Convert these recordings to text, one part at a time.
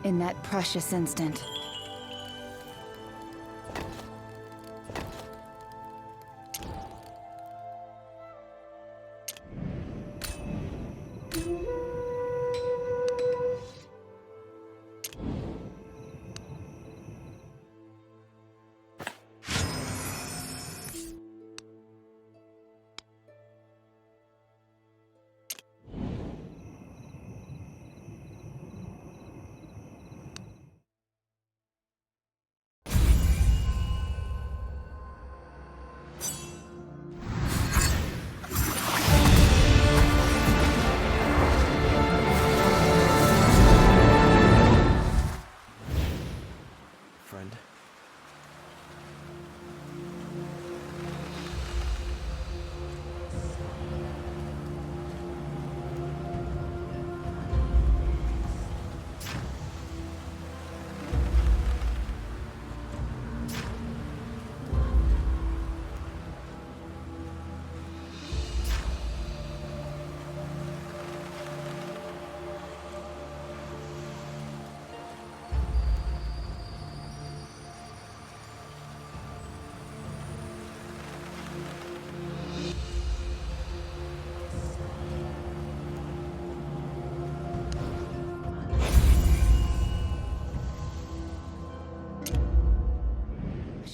In that precious instant.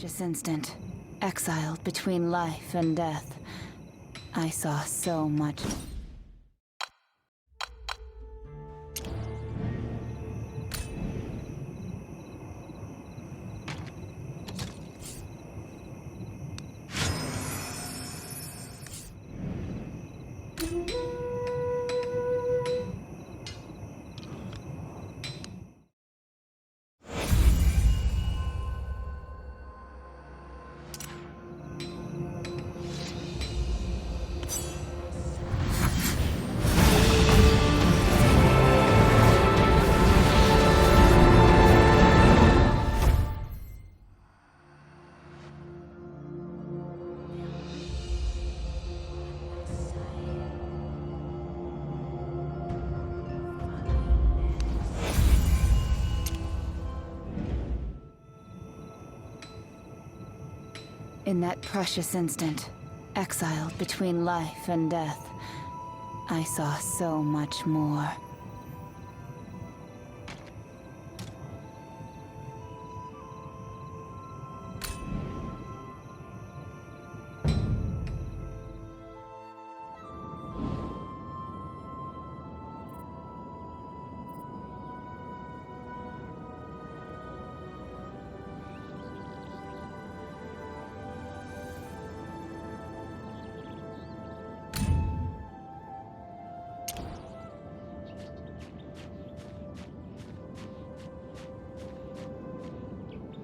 Precious instant. Exiled between life and death. I saw so much. In that precious instant, exiled between life and death, I saw so much more.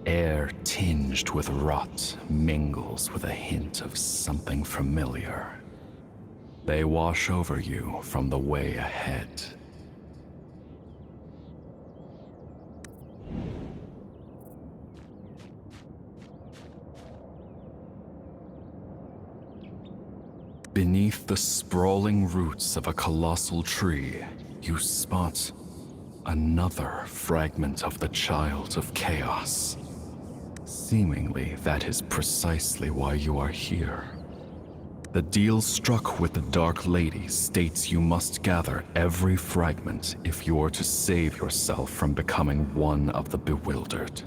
air tinged with rot mingles with a hint of something familiar. They wash over you from the way ahead. Beneath the sprawling roots of a colossal tree, you spot another fragment of the Child of Chaos. Seemingly, that is precisely why you are here. The deal struck with the Dark Lady states you must gather every fragment if you are to save yourself from becoming one of the bewildered.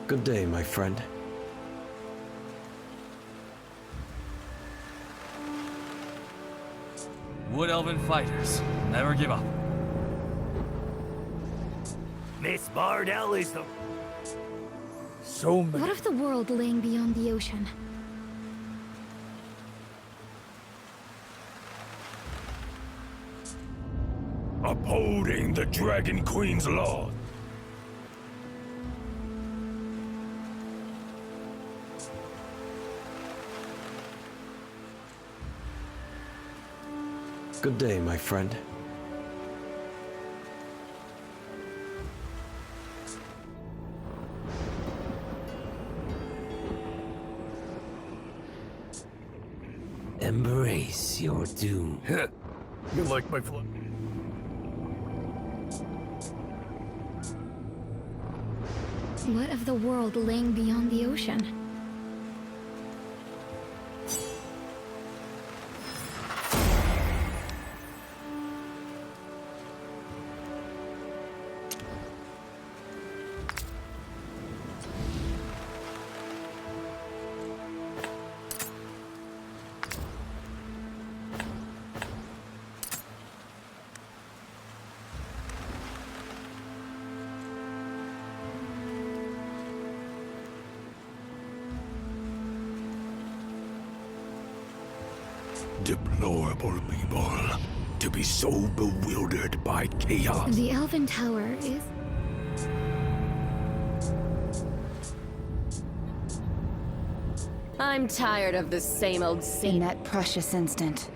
Good day, my friend. Wood Elven fighters, never give up. Miss Bardell is the... So many... What of the world laying beyond the ocean? Upholding the Dragon Queen's law. Good day, my friend. Embrace your doom. You like my flip? What of the world laying beyond the ocean? Deplorable people, to be so bewildered by chaos. The Elven Tower is... I'm tired of the same old In scene. that precious instant,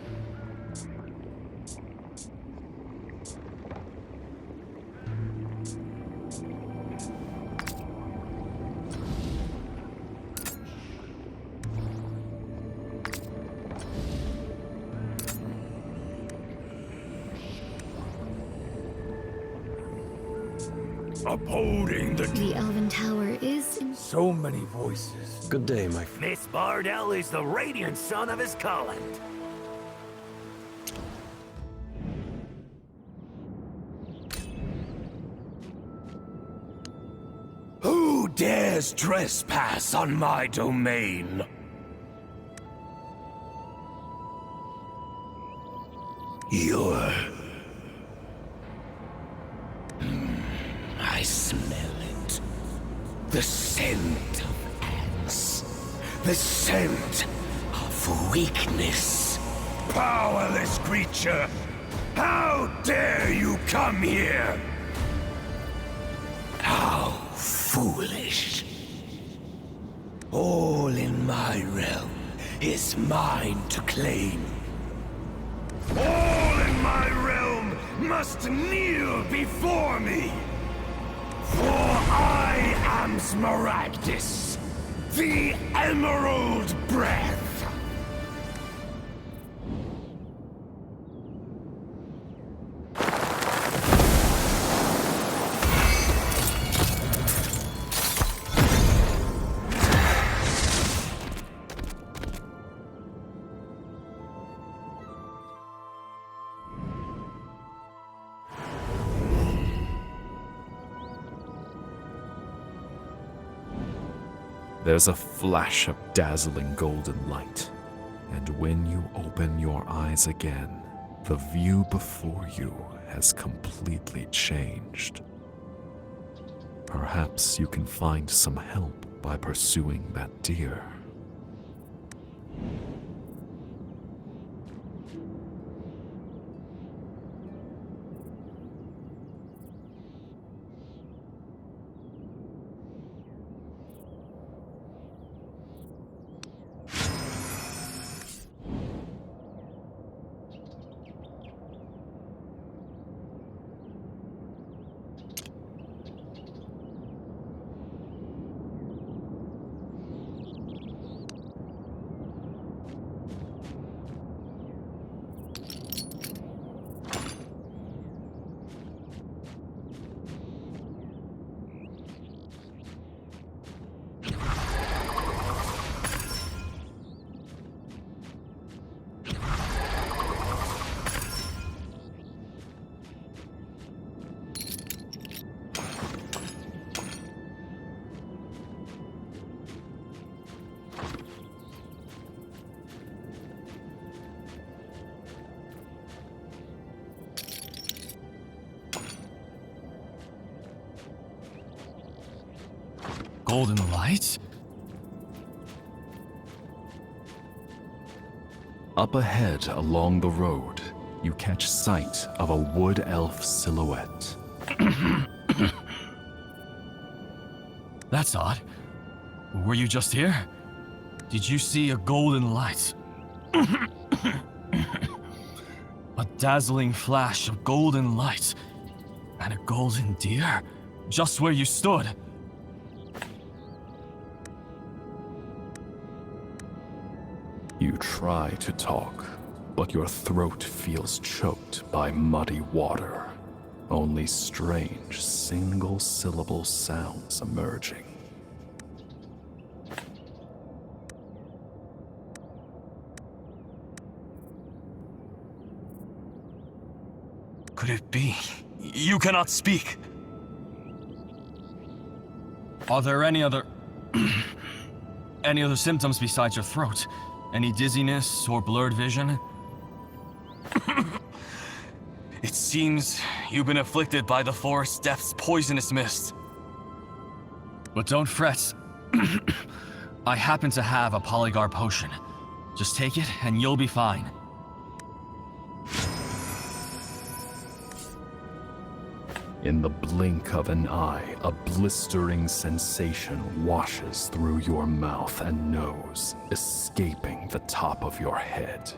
Upholding the... The Elven Tower is... So many voices. Good day, my friend. Miss Bardell is the radiant son of his calling. Who dares trespass on my domain? You're... I smell it. The scent of ants. The scent of weakness. Powerless creature! How dare you come here? How foolish. All in my realm is mine to claim. All in my realm must kneel before me. For I am Smaragdus, the Emerald Breath. There's a flash of dazzling golden light, and when you open your eyes again, the view before you has completely changed. Perhaps you can find some help by pursuing that deer. Golden lights? Up ahead along the road, you catch sight of a wood elf silhouette. That's odd. Were you just here? Did you see a golden light? A dazzling flash of golden light. And a golden deer? Just where you stood. You try to talk, but your throat feels choked by muddy water. Only strange, single-syllable sounds emerging. Could it be? You cannot speak. Are there any other... any other symptoms besides your throat? Any dizziness or blurred vision? It seems you've been afflicted by the forest depth's poisonous mist. But don't fret. I happen to have a polygar potion. Just take it and you'll be fine. In the blink of an eye, a blistering sensation washes through your mouth and nose, escaping the top of your head.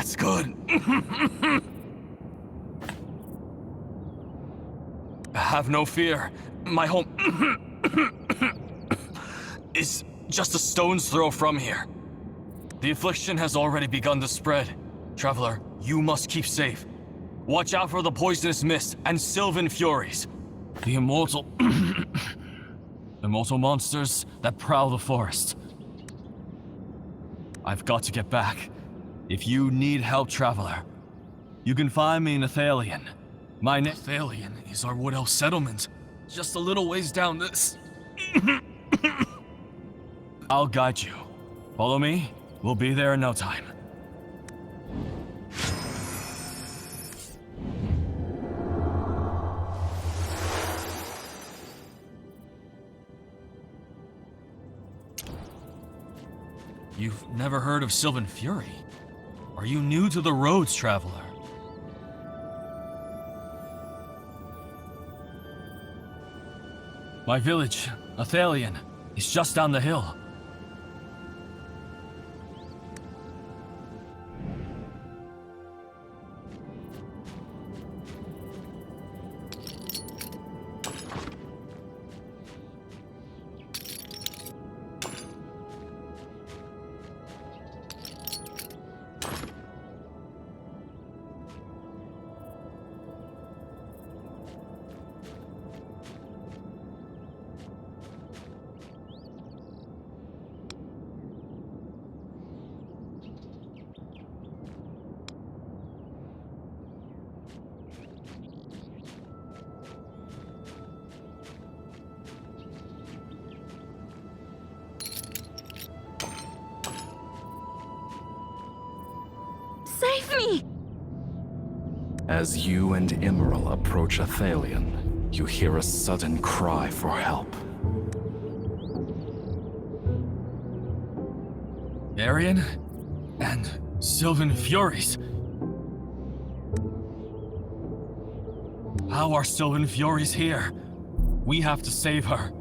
That's good. Have no fear. My home is just a stone's throw from here. The affliction has already begun to spread. Traveler, you must keep safe. Watch out for the poisonous mist and sylvan furies. The immortal... immortal monsters that prowl the forest. I've got to get back. If you need help, Traveler, you can find me in Athalion. My next Athalion is our Wood Elf settlement, just a little ways down this. I'll guide you. Follow me, we'll be there in no time. You've never heard of Sylvan Fury? Are you new to the roads, Traveler? My village, Athalion, is just down the hill. Save me! As you and Emerald approach Athalion, you hear a sudden cry for help. Arian and Sylvan Furies. How are Sylvan Furies here? We have to save her.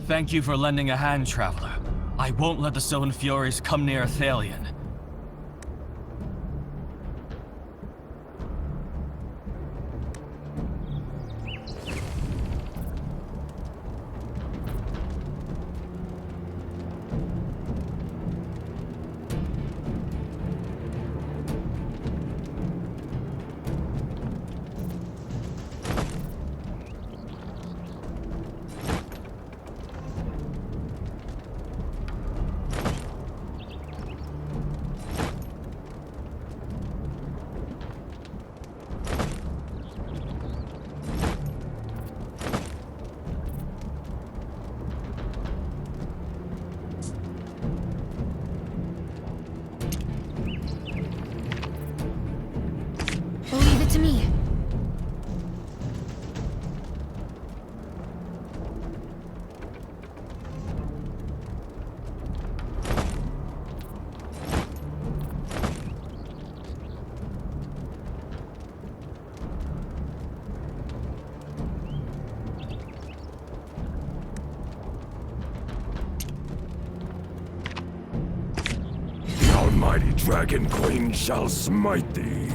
Thank you for lending a hand, Traveler. I won't let the Sylvan Furies come near Athalion. Leave it to me. The almighty Dragon Queen shall smite thee.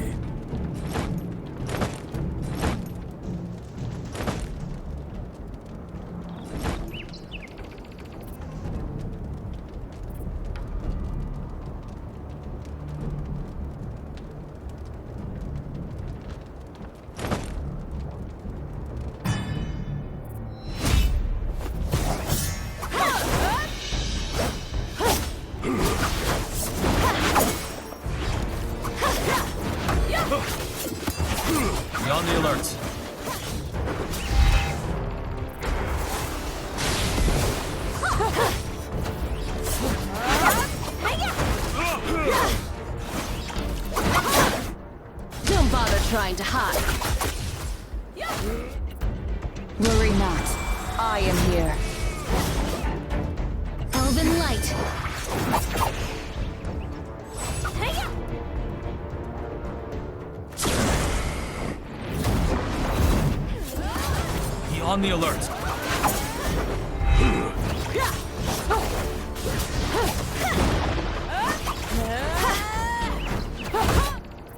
Be on the alert. Don't bother trying to hide. Worry not. I am here. Elven light. Be on the alert.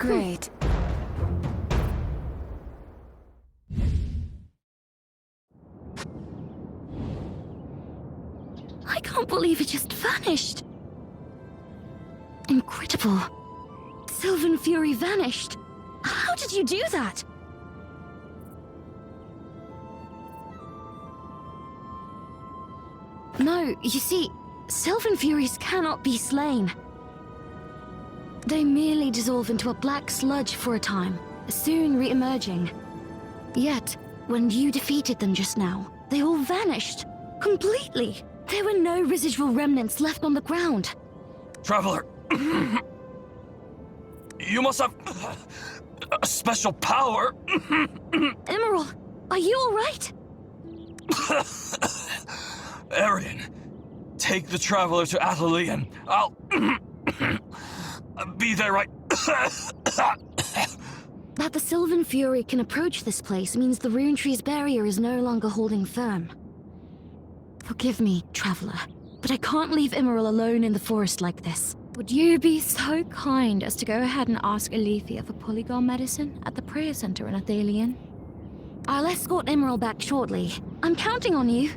Great. I can't believe it just vanished. Incredible. Sylvan Fury vanished. How did you do that? No, you see, Sylvan Furies cannot be slain. They merely dissolve into a black sludge for a time, soon re-emerging. Yet, when you defeated them just now, they all vanished. Completely. There were no residual remnants left on the ground. Traveler, you must have a special power. Emerald, are you alright? Arian, take the Traveler to Athalie and I'll be there right. That the Sylvan Fury can approach this place means the Rune Tree's barrier is no longer holding firm. Forgive me, Traveler, but I can't leave Emerald alone in the forest like this. Would you be so kind as to go ahead and ask Alethea for polygon medicine at the prayer center in Athalion? I'll escort Emerald back shortly. I'm counting on you.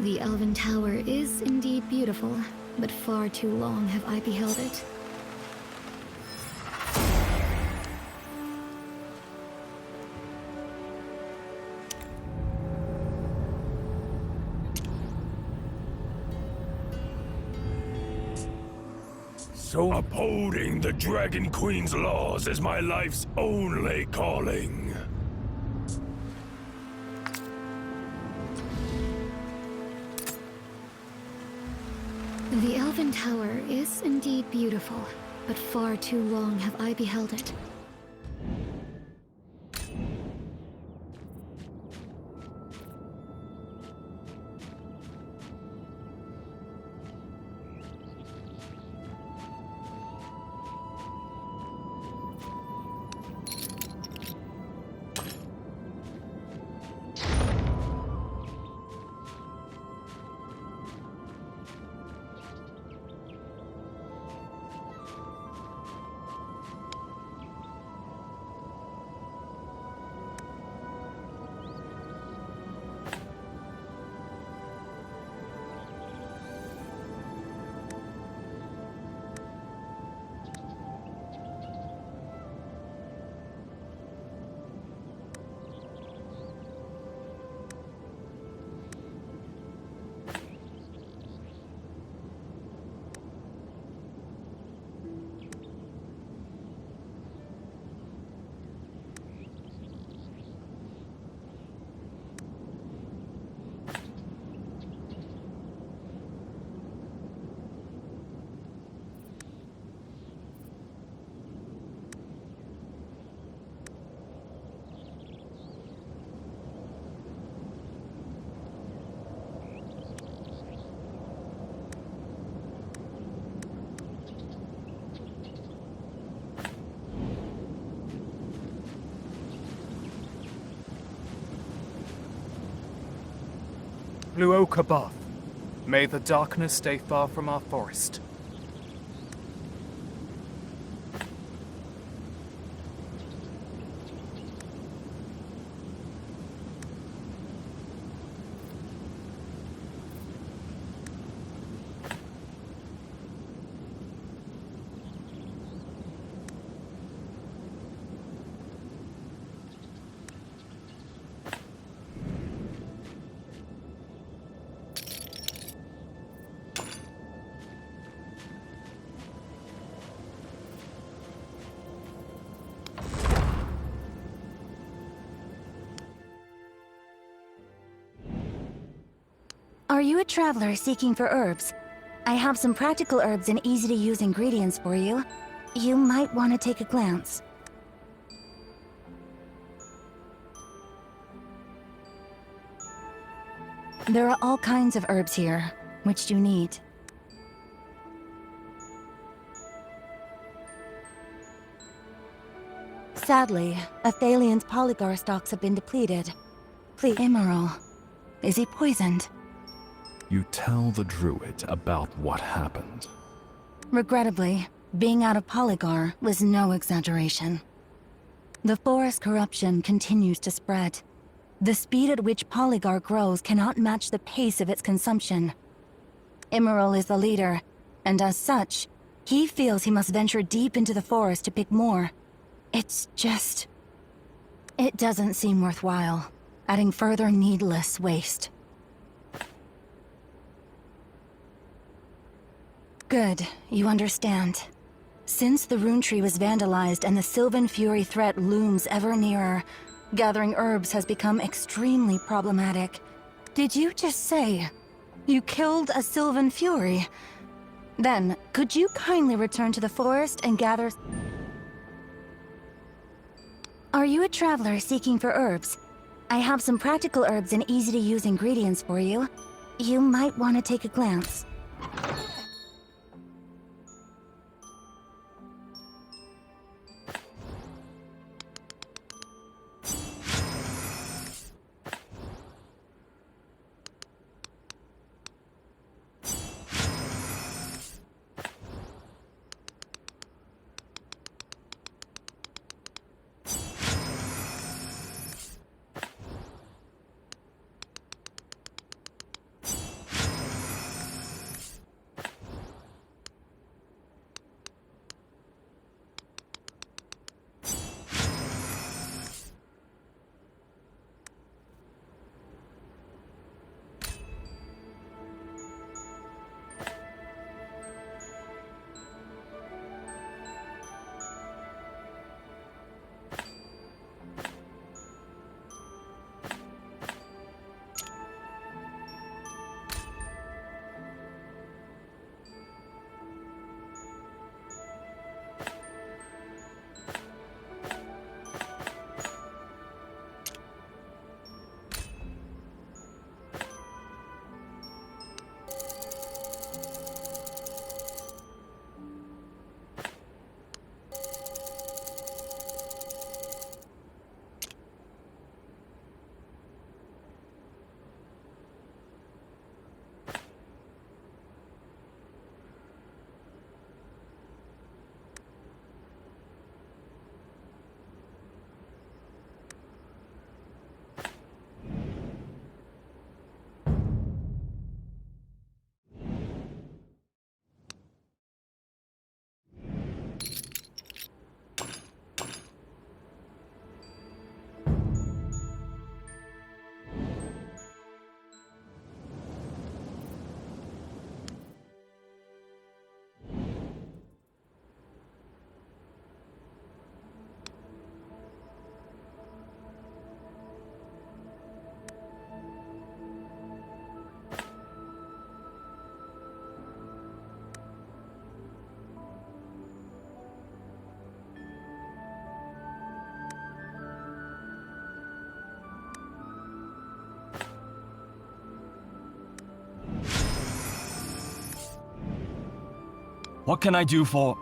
The Elven Tower is indeed beautiful, but far too long have I beheld it. So upholding the Dragon Queen's laws is my life's only calling. The Elven Tower is indeed beautiful, but far too long have I beheld it. Luokabath, may the darkness stay far from our forest. Are you a traveler seeking for herbs? I have some practical herbs and easy-to-use ingredients for you. You might want to take a glance. There are all kinds of herbs here. Which do you need? Sadly, Athalion's polygar stocks have been depleted. Please, Emerald. Is he poisoned? You tell the druid about what happened. Regrettably, being out of polygar was no exaggeration. The forest corruption continues to spread. The speed at which polygar grows cannot match the pace of its consumption. Emerald is the leader, and as such, he feels he must venture deep into the forest to pick more. It's just... it doesn't seem worthwhile, adding further needless waste. Good, you understand. Since the rune tree was vandalized and the Sylvan Fury threat looms ever nearer, gathering herbs has become extremely problematic. Did you just say you killed a Sylvan Fury? Then, could you kindly return to the forest and gather... Are you a traveler seeking for herbs? I have some practical herbs and easy-to-use ingredients for you. You might want to take a glance. What can I do for...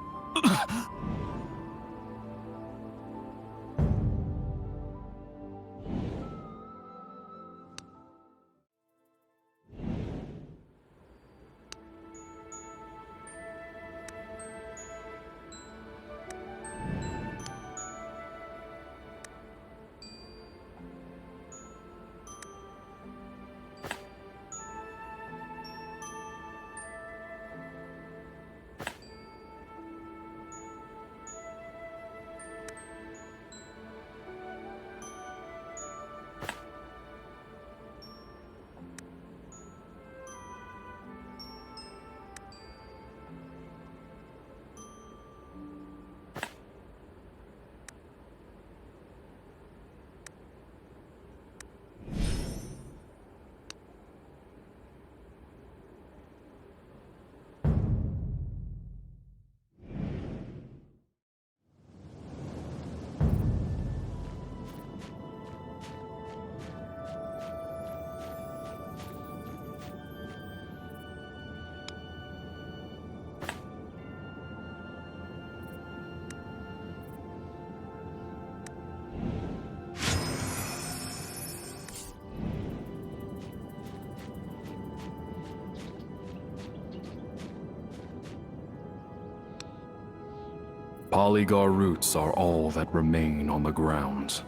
Polygar roots are all that remain on the ground.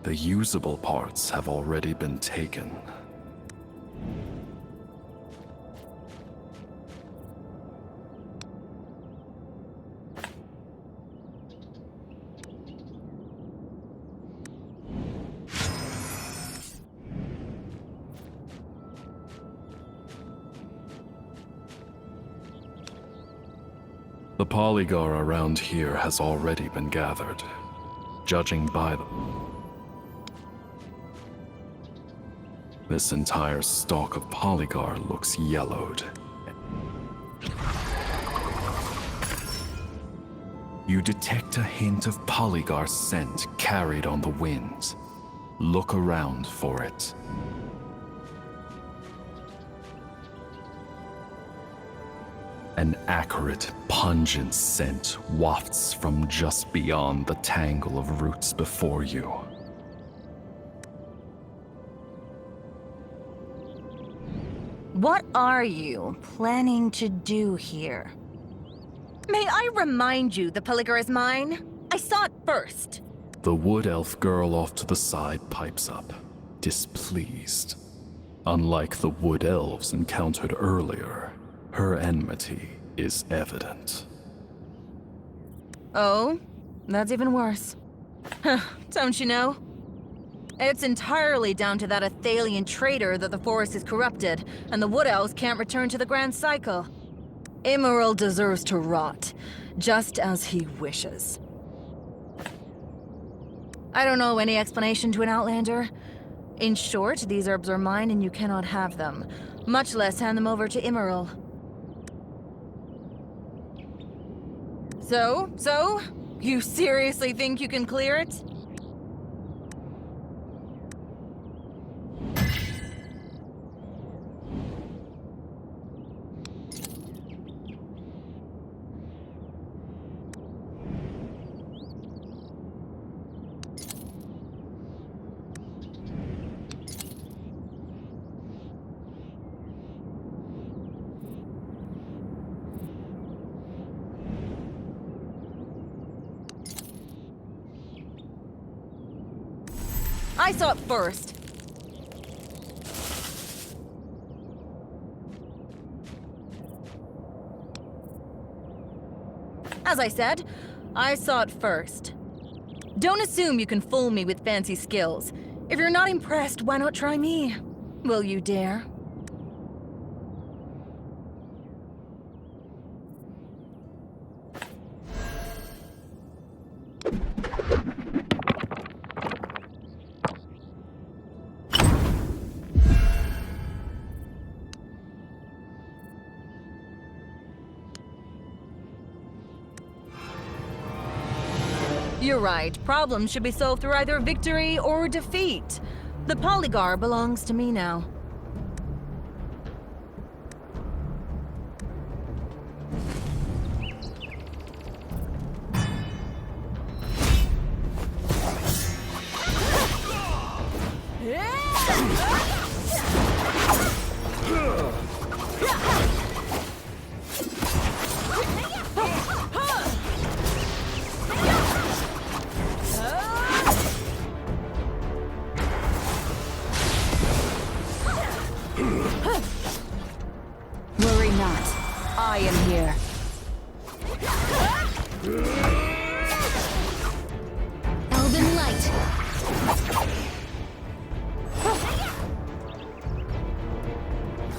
The usable parts have already been taken. The polygar around here has already been gathered, judging by them. This entire stalk of polygar looks yellowed. You detect a hint of polygar scent carried on the wind. Look around for it. An acrid, pungent scent wafts from just beyond the tangle of roots before you. What are you planning to do here? May I remind you the polygar is mine? I saw it first. The wood elf girl off to the side pipes up, displeased. Unlike the wood elves encountered earlier, her enmity is evident. Oh, that's even worse. Don't you know? It's entirely down to that Athalian traitor that the forest is corrupted, and the Wood Elves can't return to the Grand Cycle. Emerald deserves to rot, just as he wishes. I don't know any explanation to an Outlander. In short, these herbs are mine and you cannot have them, much less hand them over to Emerald. So? You seriously think you can clear it? I saw it first. As I said, I saw it first. Don't assume you can fool me with fancy skills. If you're not impressed, why not try me? Will you dare? You're right. Problems should be solved through either victory or defeat. The polygar belongs to me now. Worry not. I am here. Elven light.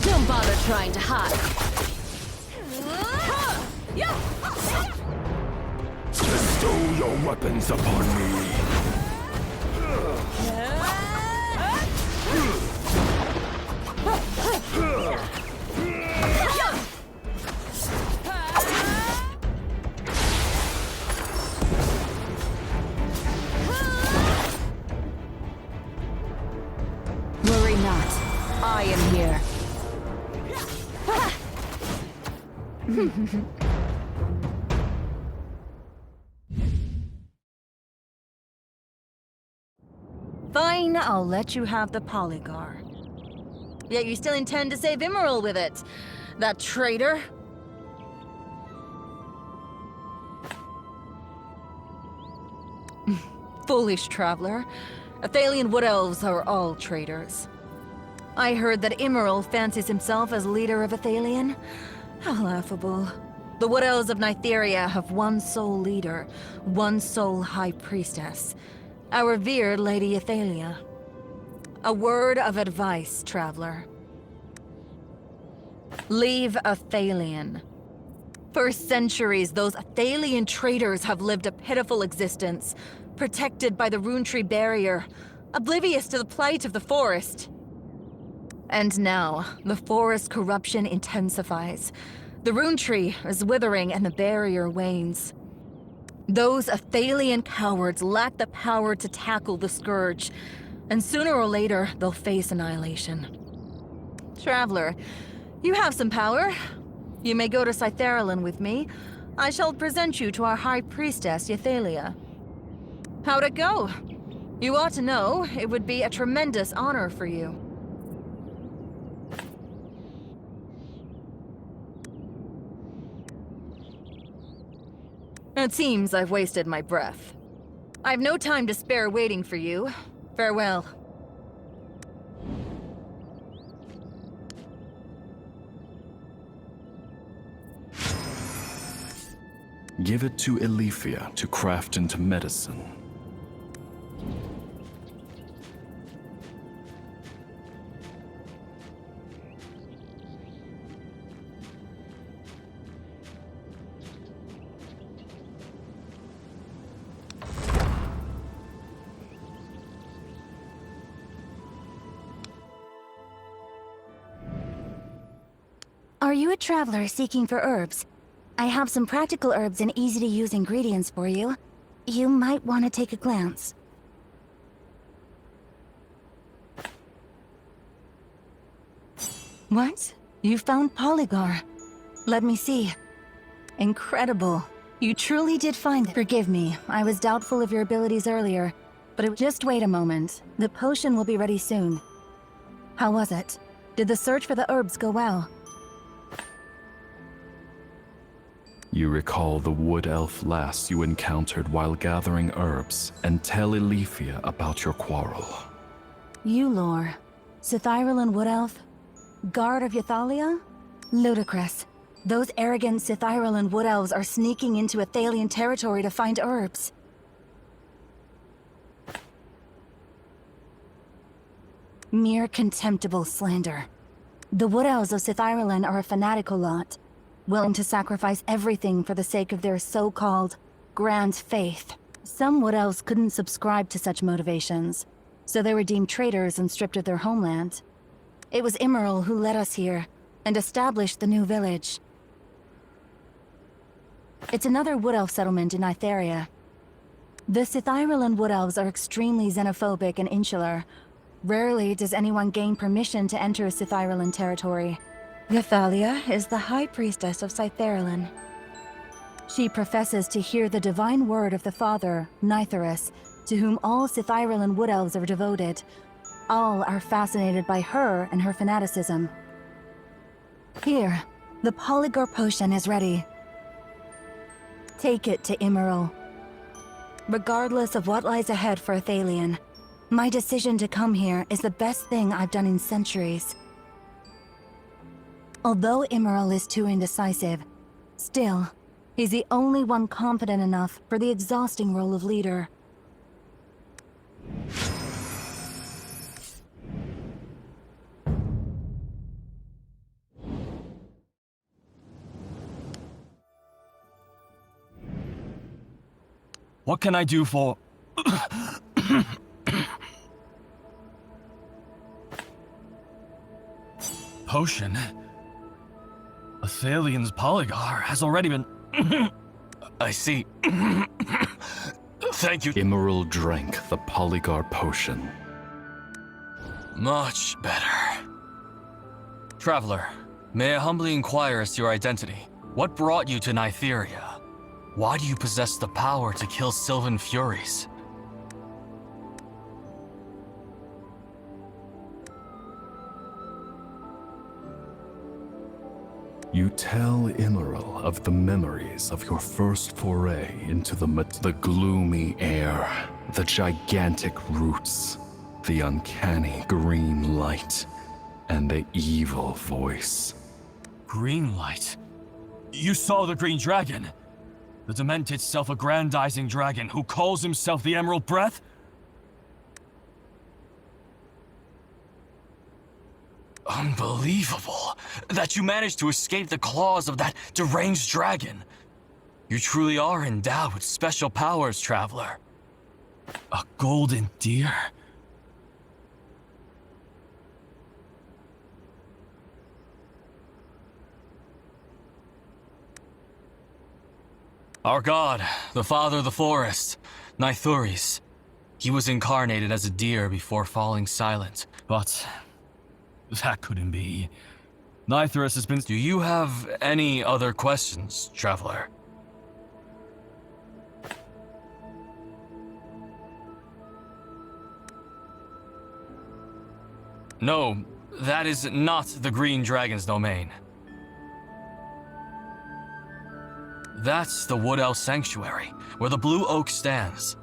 Don't bother trying to hide. Bestow your weapons upon me. Worry not. I am here. Fine, I'll let you have the polygar. Yet you still intend to save Emerald with it. That traitor. Foolish traveler. Athalian Wood Elves are all traitors. I heard that Immeril fancies himself as leader of Athalion. How laughable. The Wood Elves of Nytheria have one sole leader, one sole High Priestess. Our revered Lady Athalia. A word of advice, traveler. Leave Athalion. For centuries, those Athalian traitors have lived a pitiful existence, protected by the Rune Tree barrier, oblivious to the plight of the forest. And now, the forest corruption intensifies. The Rune Tree is withering and the barrier wanes. Those Athalian cowards lack the power to tackle the Scourge, and sooner or later, they'll face annihilation. Traveler, you have some power. You may go to Cytheralin with me. I shall present you to our High Priestess, Ythalia. How'd it go? You ought to know, it would be a tremendous honor for you. It seems I've wasted my breath. I've no time to spare waiting for you. Farewell. Give it to Elifia to craft into medicine. Are you a traveler seeking for herbs? I have some practical herbs and easy-to-use ingredients for you. You might want to take a glance. What? You found Polygar? Let me see. Incredible. You truly did find it. Forgive me, I was doubtful of your abilities earlier, but just wait a moment. The potion will be ready soon. How was it? Did the search for the herbs go well? You recall the wood elf lass you encountered while gathering herbs, and tell Elifia about your quarrel. You lore. Cythyralan Wood Elf? Guard of Ythalia? Ludicrous. Those arrogant Cythyralan Wood Elves are sneaking into Athalian territory to find herbs. Mere contemptible slander. The Wood Elves of Cythyralan are a fanatical lot, willing to sacrifice everything for the sake of their so-called grand faith. Some Wood Elves couldn't subscribe to such motivations, so they were deemed traitors and stripped of their homeland. It was Immeril who led us here, and established the new village. It's another Wood Elf settlement in Nytheria. The Cythyralan Wood Elves are extremely xenophobic and insular. Rarely does anyone gain permission to enter Cythyralan territory. Ythalia is the High Priestess of Cytheralin. She professes to hear the divine word of the Father, Nytherus, to whom all Cythyralan Wood Elves are devoted. All are fascinated by her and her fanaticism. Here, the Polygar potion is ready. Take it to Immeril. Regardless of what lies ahead for Athalion, my decision to come here is the best thing I've done in centuries. Although Immeril is too indecisive, still, he's the only one confident enough for the exhausting role of leader. What can I do for... Potion? Athalion's Polygar has already been... I see. Thank you. Immeril drank the Polygar potion. Much better. Traveler, may I humbly inquire as to your identity? What brought you to Nytheria? Why do you possess the power to kill Sylvan Furies? You tell Immeril of the memories of your first foray into the gloomy air, the gigantic roots, the uncanny green light, and the evil voice. Green light? You saw the green dragon? The demented self-aggrandizing dragon who calls himself the Emerald Breath? Unbelievable that you managed to escape the claws of that deranged dragon. You truly are endowed with special powers, traveler. A golden deer? Our god, the father of the forest, Nythuris. He was incarnated as a deer before falling silent, but that couldn't be. Nythuris has been— Do you have any other questions, traveler? No, that is not the Green Dragon's domain. That's the Wood Elf Sanctuary, where the Blue Oak stands.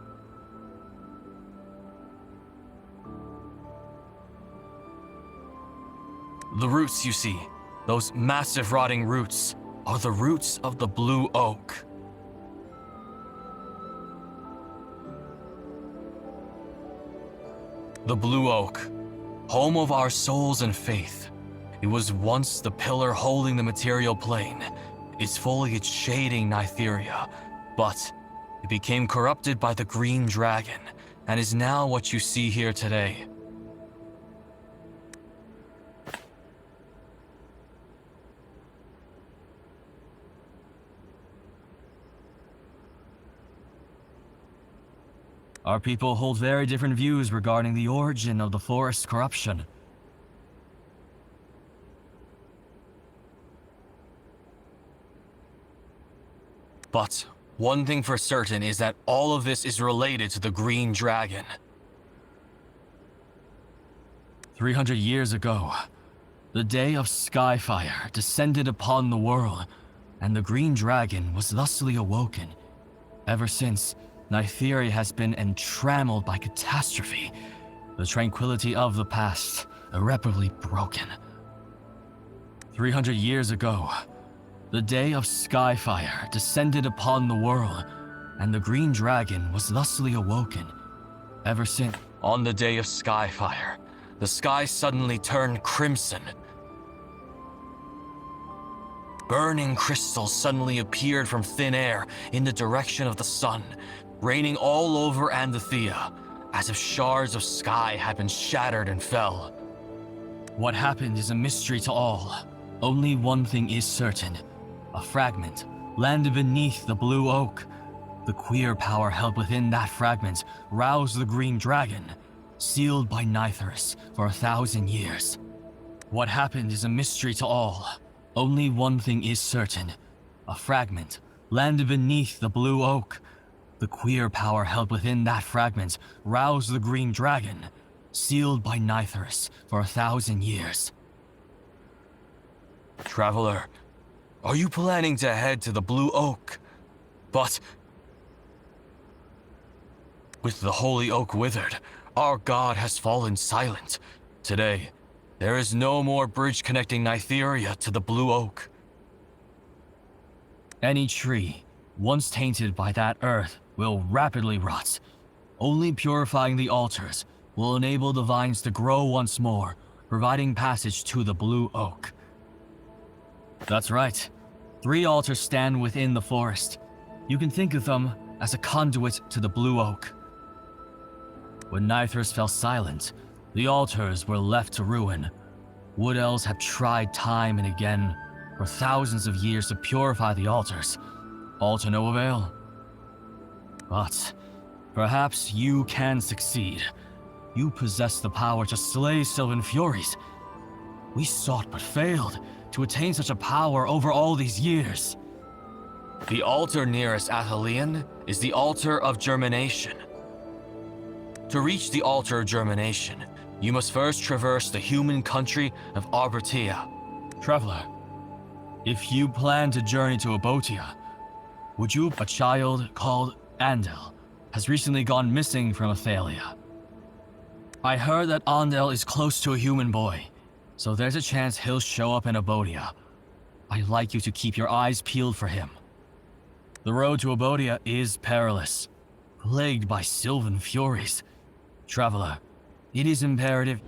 The roots you see, those massive rotting roots, are the roots of the Blue Oak. The Blue Oak, home of our souls and faith. It was once the pillar holding the material plane, its foliage shading Nytheria, but it became corrupted by the Green Dragon, and is now what you see here today. Our people hold very different views regarding the origin of the forest's corruption. But one thing for certain is that all of this is related to the Green Dragon. 300 years ago, the day of Skyfire descended upon the world, and the Green Dragon was thusly awoken. Ever since, Nytheria has been entrammelled by catastrophe, the tranquility of the past irreparably broken. 300 years ago, the day of Skyfire descended upon the world, and the Green Dragon was thusly awoken. Ever since, on the day of Skyfire, the sky suddenly turned crimson. Burning crystals suddenly appeared from thin air in the direction of the sun, raining all over Andathea, as if shards of sky had been shattered and fell. What happened is a mystery to all. Only one thing is certain. A fragment landed beneath the Blue Oak. The queer power held within that fragment roused the Green Dragon, sealed by Nythuris for 1,000 years. What happened is a mystery to all. Only one thing is certain. A fragment landed beneath the Blue Oak. The queer power held within that fragment roused the Green Dragon, sealed by Nythuris for 1,000 years. Traveler, are you planning to head to the Blue Oak? But with the Holy Oak withered, our god has fallen silent. Today, there is no more bridge connecting Nytheria to the Blue Oak. Any tree, once tainted by that earth, will rapidly rot. Only purifying the altars will enable the vines to grow once more, providing passage to the Blue Oak. That's right. 3 altars stand within the forest. You can think of them as a conduit to the Blue Oak. When Nythuris fell silent, the altars were left to ruin. Wood Elves have tried time and again for thousands of years to purify the altars, all to no avail. But perhaps you can succeed. You possess the power to slay Sylvan Furies. We sought but failed to attain such a power over all these years. The altar nearest Athelion is the Altar of Germination. To reach the Altar of Germination, you must first traverse the human country of Arbertia. Traveler, If you plan to journey to Abotia, would you... A child called Andel has recently gone missing from Athalia. I heard that Andel is close to a human boy, so there's a chance he'll show up in Abotia. I'd like you to keep your eyes peeled for him. The road to Abotia is perilous, plagued by sylvan furies. Traveler, it is imperative...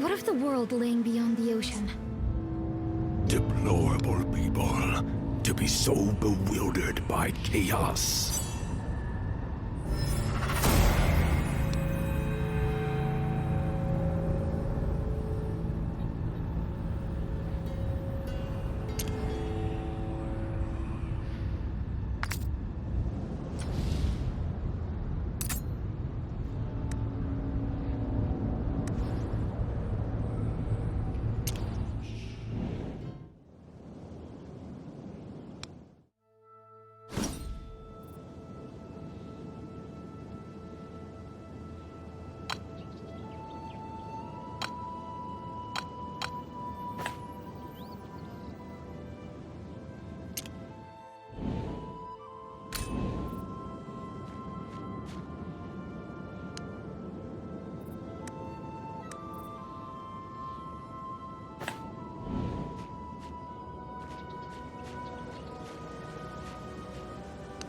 What of the world laying beyond the ocean? Deplorable people, to be so bewildered by chaos.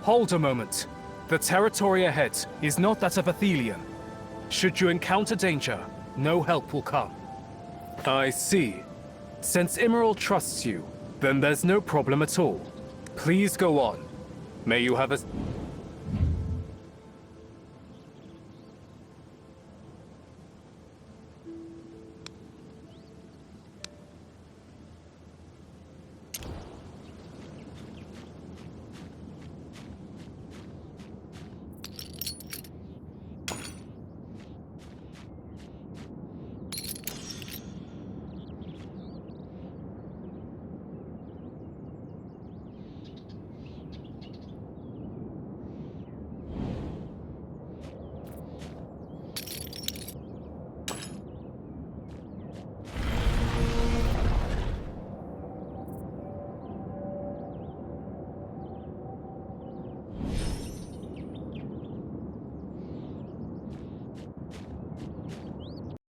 Hold a moment. The territory ahead is not that of Athelion. Should you encounter danger, no help will come. I see. Since Emerald trusts you, then there's no problem at all. Please go on. May you have a...